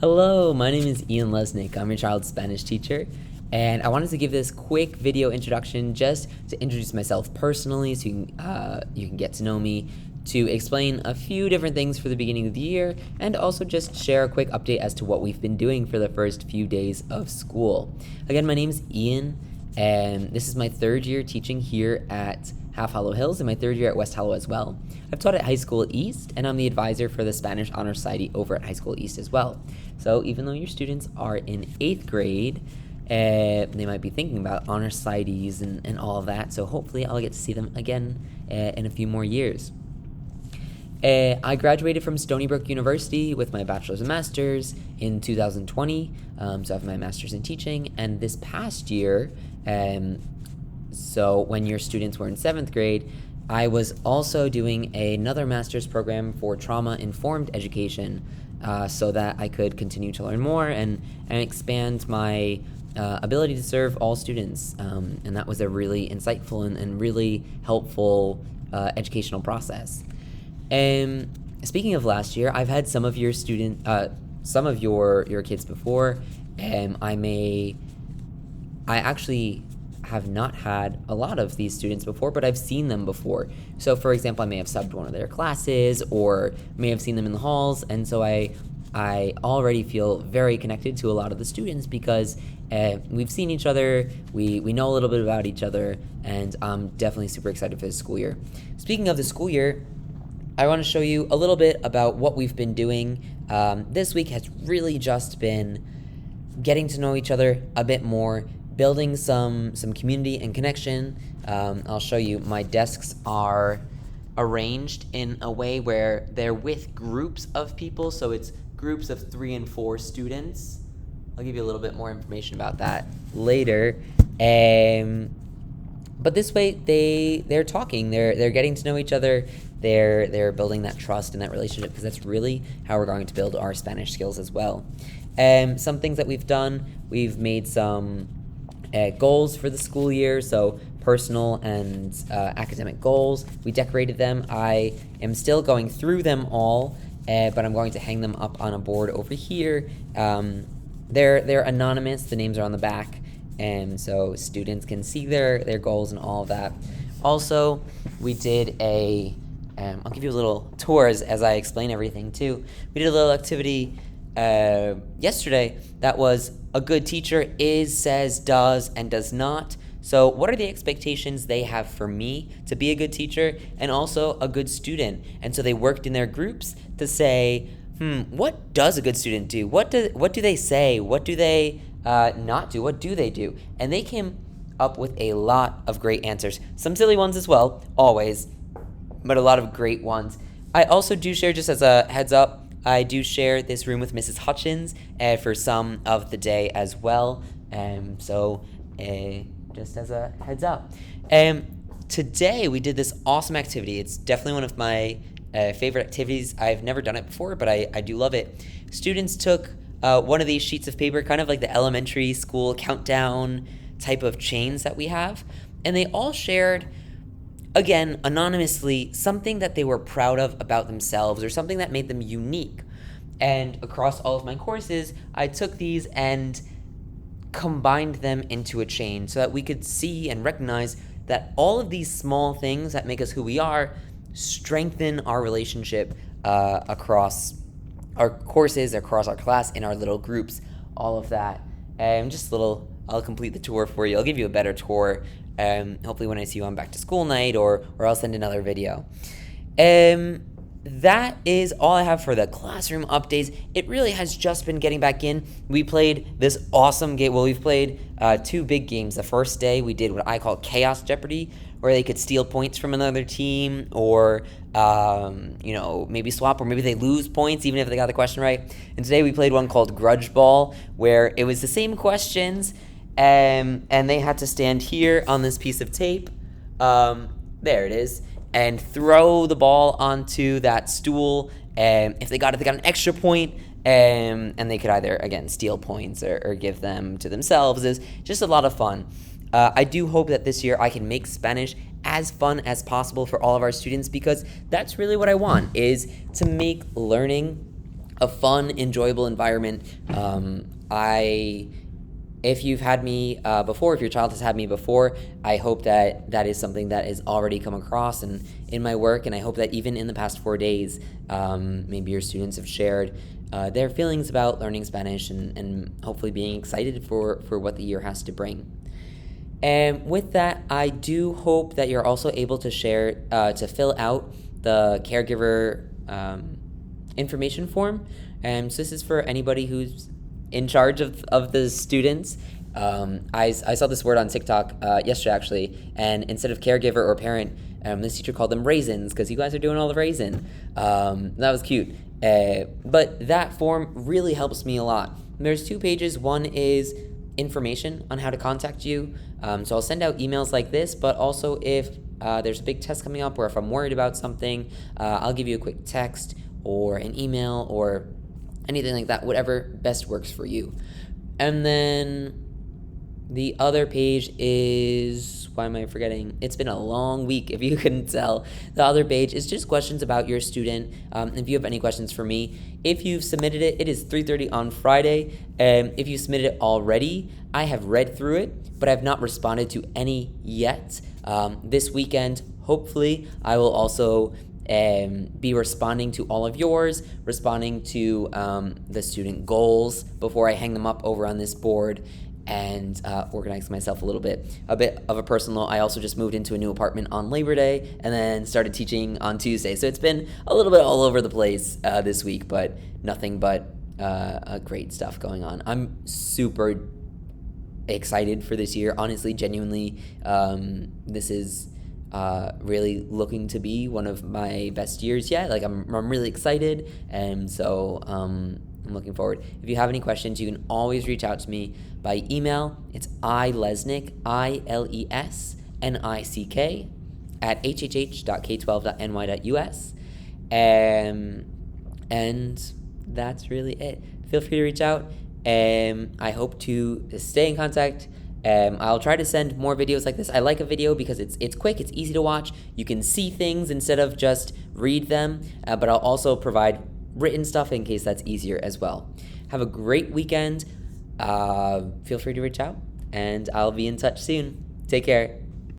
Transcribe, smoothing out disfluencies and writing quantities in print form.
Hello, my name is Ian Lesnick. I'm your child's Spanish teacher, and I wanted to give this quick video introduction just to introduce myself personally so you can get to know me, to explain a few different things for the beginning of the year, and also just share a quick update as to what we've been doing for the first few days of school. Again, my name is Ian, and this is my third year teaching here at Half Hollow Hills and my third year at West Hollow as well. I've taught at High School East, and I'm the advisor for the Spanish Honor Society over at High School East as well. So even though your students are in 8th grade, they might be thinking about honor societies and all of that, so hopefully I'll get to see them again in a few more years. I graduated from Stony Brook University with my bachelor's and master's in 2020, so I have my master's in teaching, and this past year, so when your students were in 7th grade, I was also doing another master's program for trauma-informed education so that I could continue to learn more and expand my ability to serve all students. And that was a really insightful and really helpful educational process. Speaking of last year, I've had some of your kids before. I actually have not had a lot of these students before, but I've seen them before. So for example, I may have subbed one of their classes or may have seen them in the halls, and so I already feel very connected to a lot of the students because we've seen each other, we know a little bit about each other, and I'm definitely super excited for the school year. Speaking of the school year, I want to show you a little bit about what we've been doing. This week has really just been getting to know each other a bit more, building some community and connection. I'll show you. My desks are arranged in a way where they're with groups of people, so it's groups of 3 and 4 students. I'll give you a little bit more information about that later. But this way, they're talking. They're getting to know each other. They're building that trust and that relationship, because that's really how we're going to build our Spanish skills as well. Some things that we've done, we've made some goals for the school year, so personal and academic goals. We decorated them. I am still going through them all, but I'm going to hang them up on a board over here. They're anonymous. The names are on the back, and so students can see their goals and all of that. Also, we did I'll give you a little tour as I explain everything too. We did a little activity yesterday that was a good teacher is, says, does, and does not. So what are the expectations they have for me to be a good teacher and also a good student? And so they worked in their groups to say, what does a good student do? What do they say? What do they not do? What do they do? And they came up with a lot of great answers. Some silly ones as well, always, but a lot of great ones. I also do share, just as a heads up, I do share this room with Mrs. Hutchins for some of the day as well. So just as a heads up. Today we did this awesome activity. It's definitely one of my favorite activities. I've never done it before, but I do love it. Students took one of these sheets of paper, kind of like the elementary school countdown type of chains that we have, and they all shared, again, anonymously, something that they were proud of about themselves or something that made them unique. And across all of my courses, I took these and combined them into a chain so that we could see and recognize that all of these small things that make us who we are strengthen our relationship across our courses, across our class, in our little groups, all of that. I'll complete the tour for you. I'll give you a better tour hopefully when I see you on back to school night, or I'll send another video. That is all I have for the classroom updates. It really has just been getting back in. We played this awesome game. Well, we've played 2 big games. The first day we did what I call Chaos Jeopardy, where they could steal points from another team, or maybe swap, or maybe they lose points even if they got the question right. And today we played one called Grudge Ball, where it was the same questions, and they had to stand here on this piece of tape. There it is. And throw the ball onto that stool. If they got it, they got an extra point. And they could either, again, steal points or give them to themselves. It's just a lot of fun. I do hope that this year I can make Spanish as fun as possible for all of our students, because that's really what I want, is to make learning a fun, enjoyable environment. If you've had me before, if your child has had me before, I hope that that is something that has already come across in my work, and I hope that even in the past 4 days, maybe your students have shared their feelings about learning Spanish and hopefully being excited for what the year has to bring. And with that, I do hope that you're also able to share, to fill out the caregiver information form. So this is for anybody who's in charge of the students. I saw this word on TikTok yesterday, actually, and instead of caregiver or parent, this teacher called them raisins, because you guys are doing all the raisin. That was cute. But that form really helps me a lot. There's 2 pages. One is information on how to contact you. So I'll send out emails like this, but also if there's a big test coming up, or if I'm worried about something, I'll give you a quick text or an email or anything like that, whatever best works for you. And then the other page is, why am I forgetting? It's been a long week, if you couldn't tell. The other page is just questions about your student. If you have any questions for me, if you've submitted it, it is 3:30 on Friday. If you submitted it already, I have read through it, but I've not responded to any yet. This weekend, hopefully, I will also be responding to all of yours, responding to the student goals before I hang them up over on this board, and organize myself a bit of a personal. I also just moved into a new apartment on Labor Day and then started teaching on Tuesday. So it's been a little bit all over the place this week, but nothing but great stuff going on. I'm super excited for this year. Honestly, genuinely, this is really looking to be one of my best years yet. Like I'm really excited, and so I'm looking forward. If you have any questions, you can always reach out to me by email. It's ilesnick, ILESNICK @hhh.k12.ny.us, and that's really it. Feel free to reach out. I hope to stay in contact. I'll try to send more videos like this. I like a video because it's quick, it's easy to watch. You can see things instead of just read them, but I'll also provide written stuff in case that's easier as well. Have a great weekend. Feel free to reach out, and I'll be in touch soon. Take care.